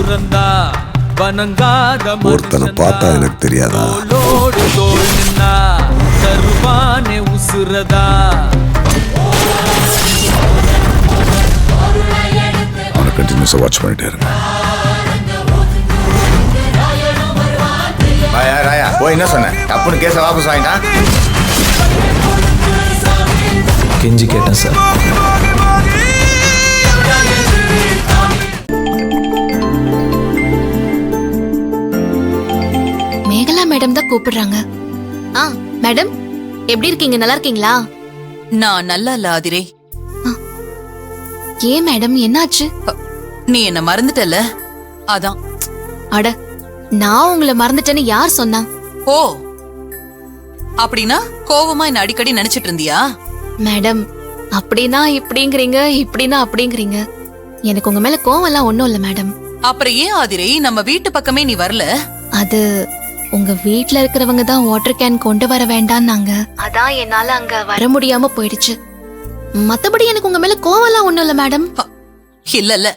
உசுரந்தா வணங்காத ஒருத்தனை பார்த்தா எனக்கு தெரியாதா? தோளோடு தோள் நின்னா தருவானே உசுரதா. அவனை கண்டினியூஸா வாட்ச் பண்ணிட்டே இருங்க. ராயா போய் என்ன சொன்ன? தப்புன்னு கேஸை வாபஸ் வாங்கிட்டான். கெஞ்சி கேட்டேன் சார். மேகலா மேடம் தான் கூப்பிடுறாங்க. மேடம் எப்படி இருக்கீங்க? நல்லா இருக்கீங்களா? நான் நல்லா இல்ல ஆதிரே. ஏன் மேடம் என்னாச்சு? நீ என்ன மறந்துட்டல, அதான். அட, நான் உங்களை மறந்துட்டேன்னு யார் சொன்னா? ஓ, அப்படின்னா கோவமா என்ன அடிக்கடி நினைச்சிட்டு இருந்தியா? மேடம் அப்படின்னா இப்படிங்கிறீங்க, இப்படின்னா அப்படிங்கிறீங்க. எனக்கு உங்க மேல கோவம் எல்லாம் ஒண்ணும் இல்ல மேடம். அப்புறம் ஏன் ஆதிரே நம்ம வீட்டு பக்கமே நீ வரல? அது உங்க வீட்ல இருக்கிறவங்க தான் வாட்டர் கேன் கொண்டு வர வேண்டாம்னாங்க. அதான் என்னால அங்க வர முடியாம போயிடுச்சு. மத்தபடி எனக்கு உங்க மேல கோவம் எல்லாம் ஒண்ணும் இல்ல மேடம். இல்ல இல்ல,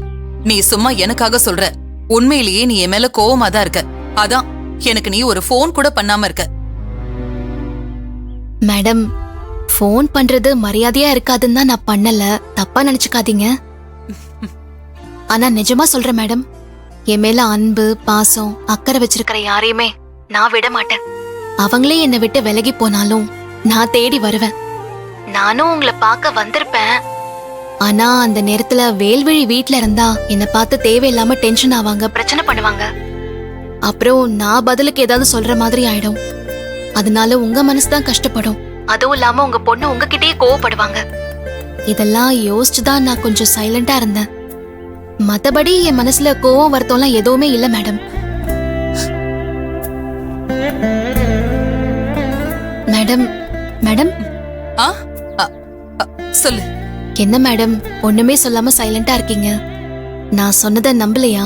நீ சும்மா எனக்காக சொல்ற. உண்மையிலேயே நீ என் மேல கோவமா தான் இருக்க. அதான் எனக்கு நீ ஒரு போன் கூட பண்ணாம இருக்க. மேடம் போன் பண்றது மரியாதையா இருக்காதுன்னு தான் நான் பண்ணல, தப்பா நினைச்சுக்காதீங்க. ஆனா நிஜமா சொல்றேன் மேடம், என் மேல அன்பு பாசம் அக்கறை வச்சிருக்கிற யாரையுமே நான் விட மாட்டேன். அவங்களே என்னை விட்டு விலகி போனாலும் நான் தேடி வருவேன். நானும் உங்களை பார்க்க வந்திருப்பேன். ஆனா அந்த நேரத்துல வேல்விழி வீட்ல இருந்தா என்னை பார்த்து தேவையில்லாம டென்ஷன் ஆவாங்க, பிரச்சனை பண்ணுவாங்க. அப்புறம் நான் பதிலுக்கு ஏதாவது சொல்ற மாதிரி ஆயிடும். அதனால உங்க மனசுதான் கஷ்டப்படும். அதுவும் இல்லாம உங்க பொண்ணு உங்ககிட்டயே கோவப்படுவாங்க. இதெல்லாம் யோசிச்சுதான் நான் கொஞ்சம் சைலண்டா இருந்தேன். மத்தபடி என் மனசுல கோவம் வருத்தம்லாம் எதுவுமே இல்ல மேடம். மேடம் மேடம் சொல்லு. என்ன மேடம் ஒண்ணுமே சொல்லாம சைலண்டா இருக்கீங்க? நான் சொன்னதை நம்பலையா?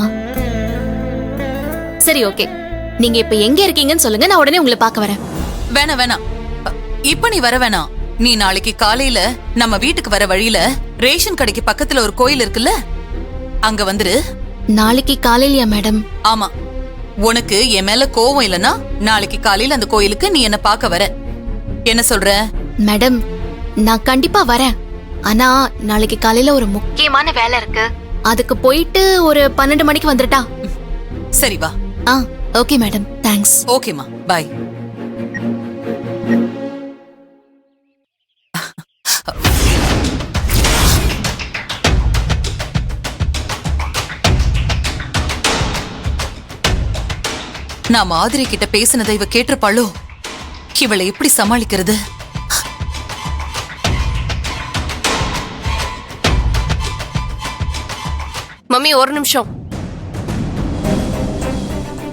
சரி ஓகே, நீங்க இப்ப எங்க இருக்கீங்கன்னு சொல்லுங்க, நான் உடனே உங்களை பார்க்க வரேன். வேணாம் வேணாம், இப்ப நீ வர வேணாம். நீ நாளைக்கு காலையில நம்ம வீட்டுக்கு வர வழியில ரேஷன் கடைக்கு பக்கத்துல ஒரு கோயில் இருக்குல்ல, அங்க வந்துரு. நாளைக்கு காலையிலயா மேடம்? ஆமா, உனக்கு என் மேல கோவம் இல்லனா நாளைக்கு காலையில அந்த கோயிலுக்கு நீ என்ன பார்க்க வர. என்ன சொல்ற? மேடம் நான் கண்டிப்பா வரேன். ஆனா நாளைக்கு காலையில ஒரு முக்கியமான வேலை இருக்கு. அதுக்கு போயிட்டு ஒரு 12 மணிக்கு வந்துட்டா? சரி வா. Okay madam, thanks. ஓகேமா, பாய். நான் மாதிரி கிட்ட பேசினதை இவ கேட்டிருப்பாளோ? இவளை எப்படி சமாளிக்கிறது? மம்மி ஒரு நிமிஷம்.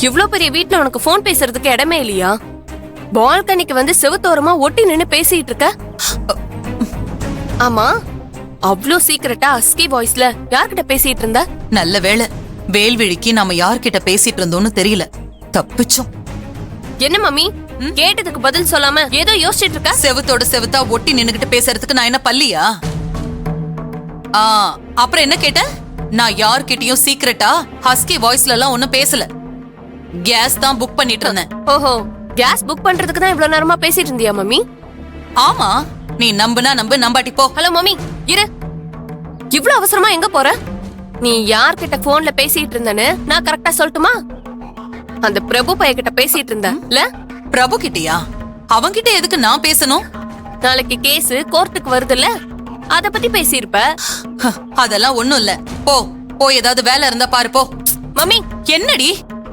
இவ்ளோ பெரிய வீட்ல உனக்கு போன் பேசுறதுக்கு இடமே இல்லையா? பால்கனிக்கு வந்து செவுத்தோரமா ஒட்டி நின்னு பேசிட்டு இருக்க. ஆமா, அவ்ளோ சீக்கிரட்டா அஸ்கி வாய்ஸ்ல யார்கிட்ட பேசிட்டு இருந்த? நல்ல வேளை வேல்விழிக்கு நாம யார்கிட்ட பேசிட்டு இருந்தோம்னு தெரியல, தப்பிச்சோம். என்ன மம்மி கேட்டதுக்கு பதில் சொல்லாம ஏதோ யோசிச்சுட்டு இருக்க? செவுத்தோட செவுத்தா ஒட்டி நின்னுகிட்டு பேசுறதுக்கு நான் என்ன பல்லியா? அப்புறம் என்ன கேட்ட? நான் யார்கிட்டயும் சீக்கிரட்டா ஹஸ்கி வாய்ஸ்ல எல்லாம் ஒன்னும் பேசல. கேஸ் தான் புக் பண்ணிட்டு இருந்தேன். ஓஹோ, கேஸ் புக் பண்றதுக்கு தான் இவ்வளவு நேரமா பேசிட்டு இருந்தியா மம்மி? ஆமா, நீ நம்புனா நம்பு, நம்பாட்டி போ. ஹலோ மம்மி இரு. இவ்ளோ அவசரமா எங்க போற? நீ யார்கிட்ட போன்ல பேசிட்டு இருந்தன்னு நான் கரெக்டா சொல்லட்டுமா? அந்த பிரபு பையன்கிட்ட பேசிட்டு இருந்தல. பிரபு கிட்டயா? அவங்கிட்ட எதுக்கு நான் பேசணும்? நாளைக்கு கேஸ் கோர்ட்டுக்கு வருதுல்ல, அத பத்தி பேசியிருப்ப. அதெல்லாம் ஒண்ணும் இல்ல, போ போய் ஏதாவது வேலை இருந்தா பாரு போ. மம்மி என்னடி?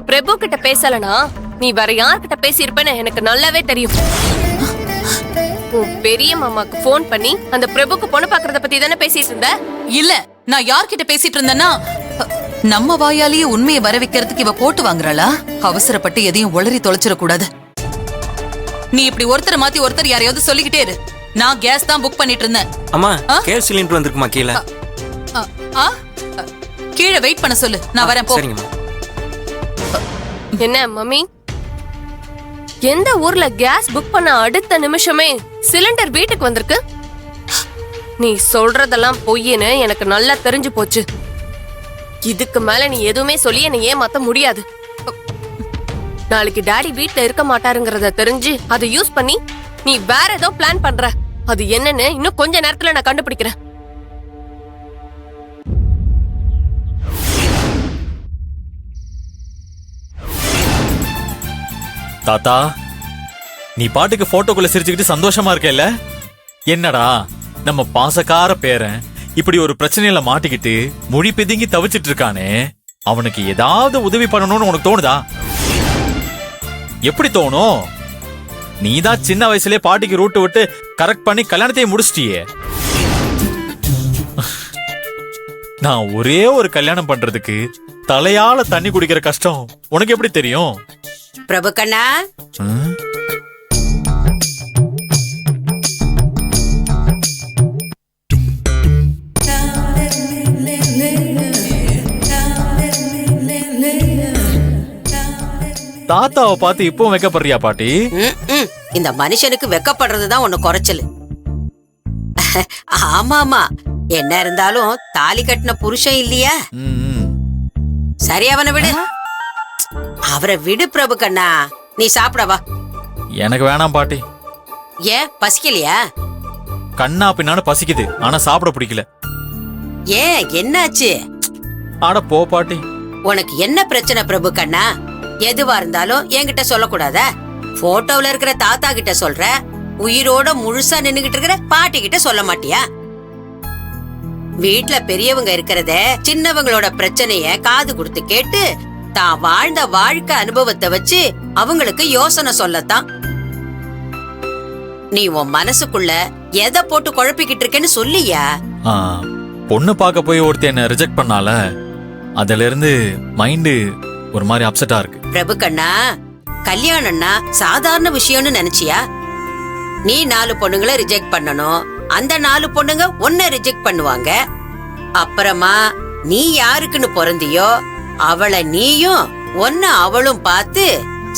பிரபு கிட்ட பேசலனா நீ வேற யார்கிட்ட பேசியிருப்பேன்னு எனக்கு நல்லாவே தெரியும். உன் பெரிய மாமாக்கு போன் பண்ணி அந்த பிரபுக்கு பொண்ணு பாக்குறத பத்தி தானே பேசிட்டு இருந்த? இல்ல, நான் யார்கிட்ட பேசிட்டு இருந்தேன்னா, நம்ம வாயாலேயே உண்மையை வர வைக்கிறதுக்கு இவ போட்டு வாங்குறாளா? அவசரப்பட்டு எதையும் உளறி தொலைச்சிடக்கூடாது. நீ இப்படி ஒருத்தர் மாத்தி ஒருத்தர் யாரையாவது சொல்லிக்கிட்டே இரு. நான் கேஸ் தான் புக் பண்ணிட்டு இருந்தேன். அம்மா, கேஸ் சிலிண்டர் வந்திருக்குமா கீழே? கீழே வெயிட் பண்ண சொல்லு, நான் வரேன் போ. சரிங்கம்மா. என்ன மம்மி, எந்த ஊர்ல கேஸ் புக் பண்ண அடுத்த நிமிஷமே சிலிண்டர் வீட்டுக்கு வந்திருக்கு? நீ சொல்றதெல்லாம் பொய்ன்னு எனக்கு நல்லா தெரிஞ்சு போச்சு. இதுக்கு மேல நீ எதுவுமே சொல்லி என்னை ஏமாத்த முடியாது. நாளைக்கு டாடி வீட்ல இருக்க மாட்டாருங்கறத தெரிஞ்சு அதை யூஸ் பண்ணி நீ வேற ஏதோ பிளான் பண்ற. அது என்னன்னு இன்னும் கொஞ்ச நேரத்துல நான் கண்டுபிடிக்கிறேன். தாத்தா, நீ பாட்டுக்கு போட்டோக்குள்ள சிரிச்சுக்கிட்டு சந்தோஷமா இருக்கேல்ல? என்னடா நம்ம பாசக்கார பேரன் இப்படி ஒரு பிரச்சனையில மாட்டிக்கிட்டு மொழி பிதுங்கி தவிச்சிட்டு இருக்கானே, அவனுக்கு ஏதாவது உதவி பண்ணணும்னு உனக்கு தோணுதா? எப்படி தோணும்? நீதான் சின்ன வயசுலயே பாட்டிக்கு ரூட்டு விட்டு கரெக்ட் பண்ணி கல்யாணத்தையும் முடிச்சிட்டியே. நான் ஒரே ஒரு கல்யாணம் பண்றதுக்கு தலையால தண்ணி குடிக்கிற கஷ்டம் உனக்கு எப்படி தெரியும்? பிரபு கண்ணா, தாத்தாவை பார்த்து இப்போ வைக்கப்படுறியா பாட்டி? இந்த மனுஷனுக்கு வெக்கப்படுறதுதான் ஒண்ணு குறைச்சல். ஆமாமா, என்ன இருந்தாலும் தாலி கட்டின புருஷன் இல்லையா? சரி, அவனை விடு. அவரை விடு பிரபு கண்ணா, நீ சாப்பிடவா. எனக்கு வேணாம் பாட்டி. ஏன் பசிக்கலையா? கண்ணா பின்னான்னு பசிக்குது, ஆனா சாப்பிட பிடிக்கல. ஏன், என்னாச்சு? ஆட போ பாட்டி. உனக்கு என்ன பிரச்சனை பிரபு கண்ணா? எதுவா இருந்தாலும் என்கிட்ட சொல்லக்கூடாதா? போட்டோல இருக்கிற தாத்தா கிட்ட சொல்ற, உயிரோட முழுசா நின்னுகிட்டு இருக்கிற பாட்டி கிட்ட சொல்ல மாட்டியா? வீட்ல பெரியவங்க இருக்கிறத சின்னவங்களோட பிரச்சனைய காது கொடுத்து கேட்டு தான் வாழ்ந்த வாழ்க்கை அனுபவத்தை வச்சு அவங்களுக்கு யோசனை சொல்லத்தான். நீ உன் மனசுக்குள்ள எதை போட்டு குழப்பிக்கிட்டு இருக்கேன்னு சொல்லியா? பொண்ணு பார்க்க போய் ஒருத்தி என்ன ரிஜெக்ட் பண்ணால, அதுல இருந்து மைண்ட் ஒரு மாதிரி அப்செட்டா இருக்கு. பிரபு கண்ணா, கல்யாணம்னா சாதாரண விஷயம்னு நினைச்சியா? நீ 4 பொண்ணுங்களை ரிஜெக்ட் பண்ணணும், அந்த 4 பொண்ணுங்க உன்னை ரிஜெக்ட் பண்ணுவாங்க. அப்புறமா நீ யாருக்குன்னு பிறந்தியோ அவளை நீயும் ஒன்ன அவளும் பார்த்து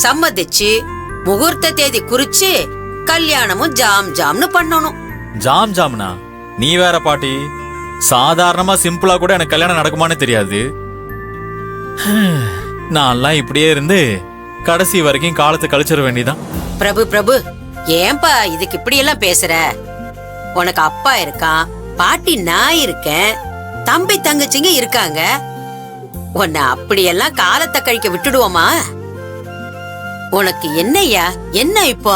சம்மதிச்சு முகூர்த்த தேதி குறிச்சு கல்யாணமும் ஜாம் ஜாம்னு பண்ணணும். ஜாம் ஜாம்னா நீ வேற பாட்டி. சாதாரணமா சிம்பிளா கூட எனக்கு கல்யாணம் நடக்குமான்னு தெரியாது. நான்லாம் இப்படியே இருந்து கடைசி வரைக்கும் காலத்தை கழிச்சிட வேண்டியதான். பிரபு பிரபு, ஏன்பா இதுக்கு இப்படி எல்லாம் பேசுற? உனக்கு அப்பா இருக்கான், பாட்டி நான் இருக்கேன், தம்பி தங்கச்சிங்க இருக்காங்க. உன்னை அப்படியெல்லாம் காலத்தை கழிக்க விட்டுடுவோமா? உனக்கு என்னையா என்ன இப்போ?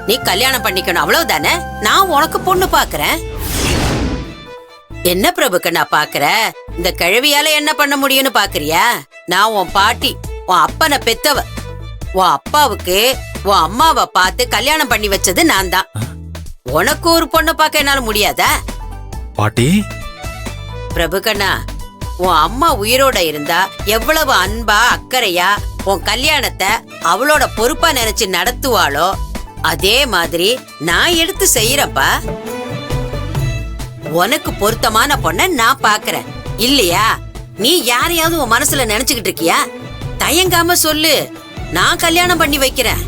நீ கல்யாணம் பண்ணிக்கணும் அவ்வளவுதானே? நான் உனக்கு பொண்ணு பாக்குறேன். என்ன பிரபுக்கு நான் பாக்குற? இந்த கிழவியால என்ன பண்ண முடியும்னு பாக்குறியா? நான் உன் பாட்டி, உன் அப்பனை பெத்தவ. உன் அப்பாவுக்கு உன் அம்மாவை பார்த்து கல்யாணம் பண்ணி வச்சது நான் தான். உனக்கு ஒரு பொண்ணு பார்க்க என்னால முடியாதா? பாட்டி, பிரபுகண்ணா, உன் அம்மா உயிரோட இருந்தா எவ்வளவு அன்பா அக்கறையா உன் கல்யாணத்தை அவளோட பொறுப்பா நினைச்சு நடத்துவாளோ அதே மாதிரி நான் எடுத்து செய்யறப்பா. உனக்கு பொருத்தமான பொண்ண நான் பாக்குறேன் இல்லையா? நீ யாரையாவது உன் மனசுல நினைச்சுக்கிட்டு இருக்கியா? தயங்காம சொல்லு, நான் கல்யாணம் பண்ணி வைக்கிறேன்.